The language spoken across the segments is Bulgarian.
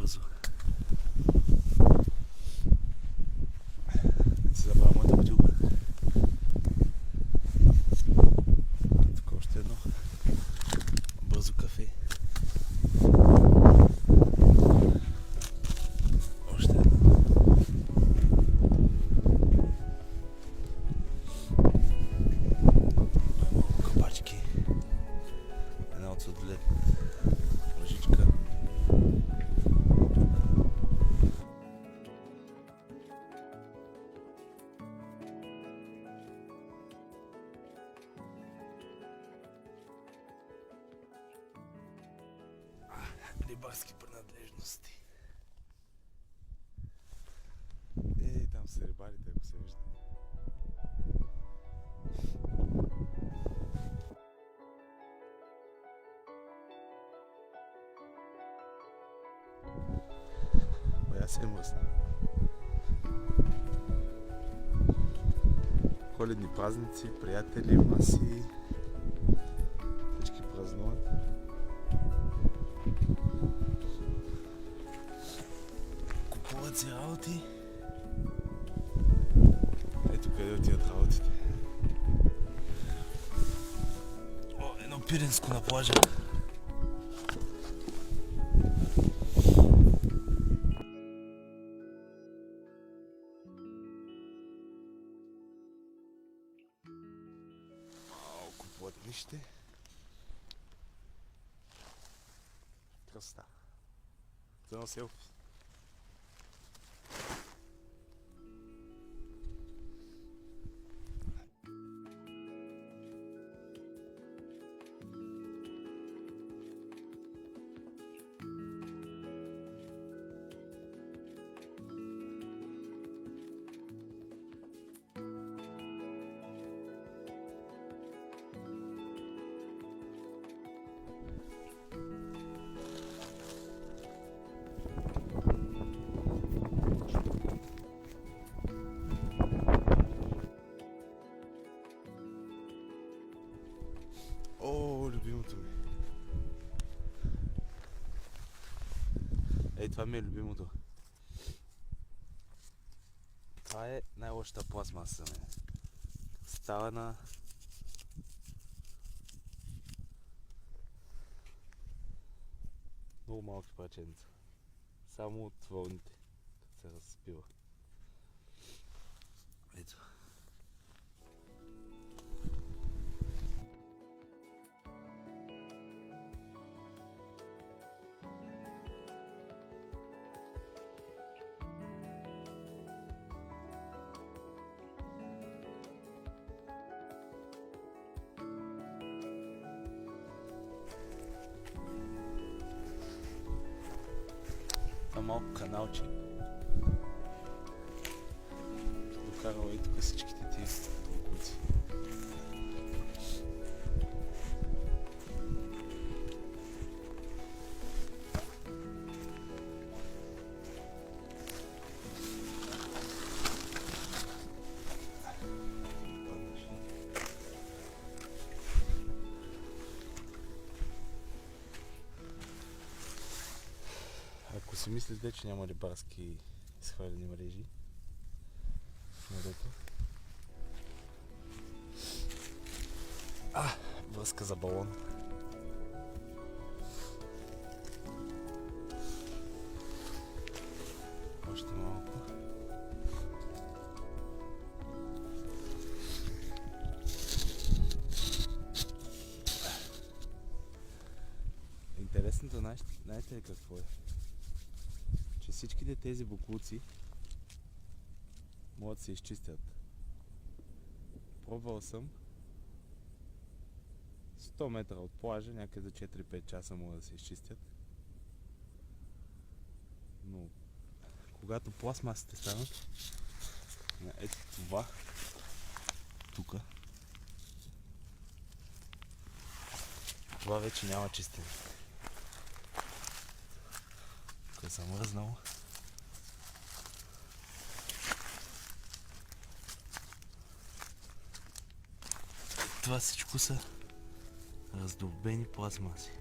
бързо. Не си забравя моята бутилка. Тук още едно бързо кафе. Още едно. Малко капачки. Една от сладолет. Лъжичка. Рибарски принадлежности. Там са рибарите, ако се вижда. Бая се е мръсна. Коледни празници, приятели, маси. Всички празнуват. Купуват си работи. Ето къде отиват работите. О, едно пиренско на плажа. Малко плътнище. Красота. За едно селфи. О, любимото ми. Ей, това ми е любимото. Това е най-лошата пластмаса за мен. Става на... много малки парченца. Само от вълните, като се разпива. Ето. Малко каналче. Докарала и тук всичките тия куци. Ако си мислите, че няма рибарски изхвърлени мрежи в морето. Връзка за балон. Още малко. Интересното, знаете ли какво е? Че всичките тези боклуци могат да се изчистят. Пробвал съм 100 метра от плажа, някъде за 4-5 часа могат да се изчистят. Но когато пластмасите станат, ето това, тук, това вече няма чистене. Тук съм ръзнал. Това всичко са раздолбени пластмаси.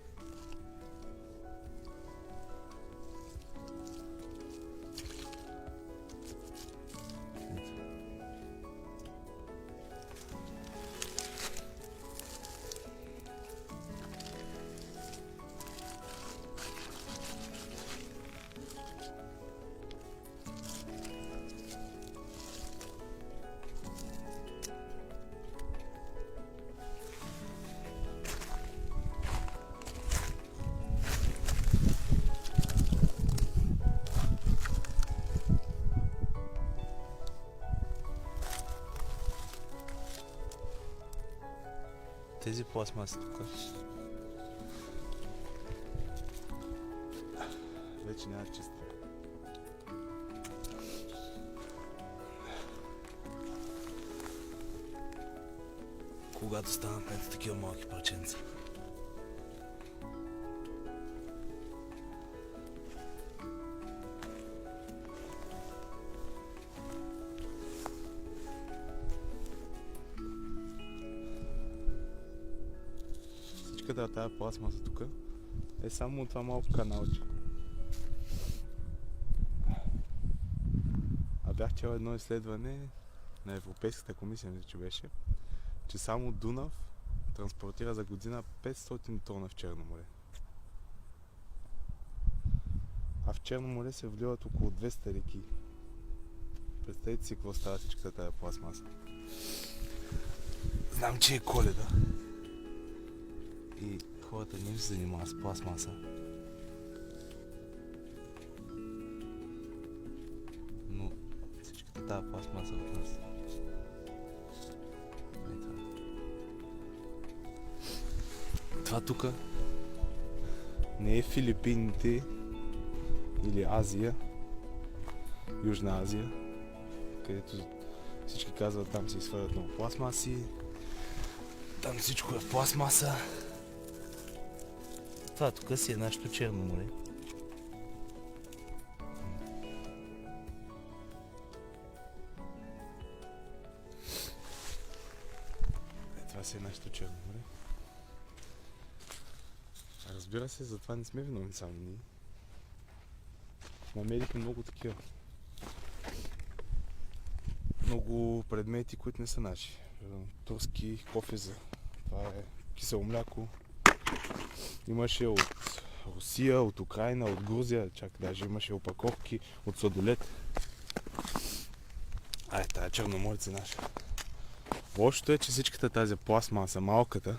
тези пластмаси тук вече няма чисто. Когато станат ето такива малки парченца. Всичката тази пластмаса тук е само от това малко каналче. А бях чел едно изследване на Европейската комисия, мисля, че беше, че само Дунав транспортира за година 500 тона в Черно море. А в Черно море се вливат около 200 реки. Представете си какво става всичката тази пластмаса. Знам, че е Коледа и хората не се занимават с пластмаса. Но всичката тази пластмаса от нас. Това тук не е Филипините или Азия, Южна Азия, където всички казват, там се изхвърлят много пластмаси, там всичко е в пластмаса. Това тук си е нашето Черно море. Това си е нашето Черно море. Разбира се, затова не сме виновни само ние. Намерихме много такива. Много предмети, които не са наши. Турски кофеза. Това е кисело мляко. Имаше от Русия, от Украина, от Грузия. Чак даже имаше опаковки от сладолед. Тая черноморец е наша. Лошото е, че всичката тази пластмаса, малката,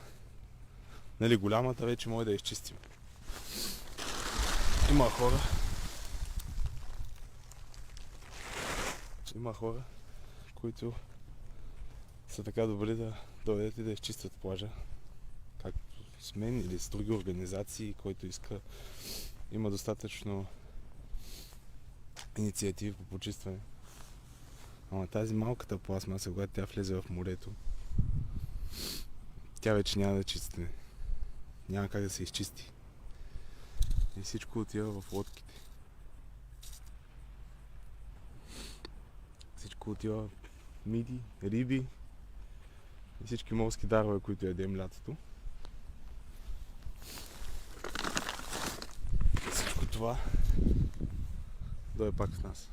нали, голямата вече може да я изчистим. Има хора, които са така добри да дойдат и да изчистят плажа. Както с мен или с други организации, който иска. Има достатъчно инициативи по почистване. Ама тази малката пластмаса, когато тя влезе в морето, тя вече няма да чисти. Няма как да се изчисти. И всичко отива в лодките. Всичко отива миди, риби и всички морски дарове, които ядем лятото. Всичко това дойде пак в нас.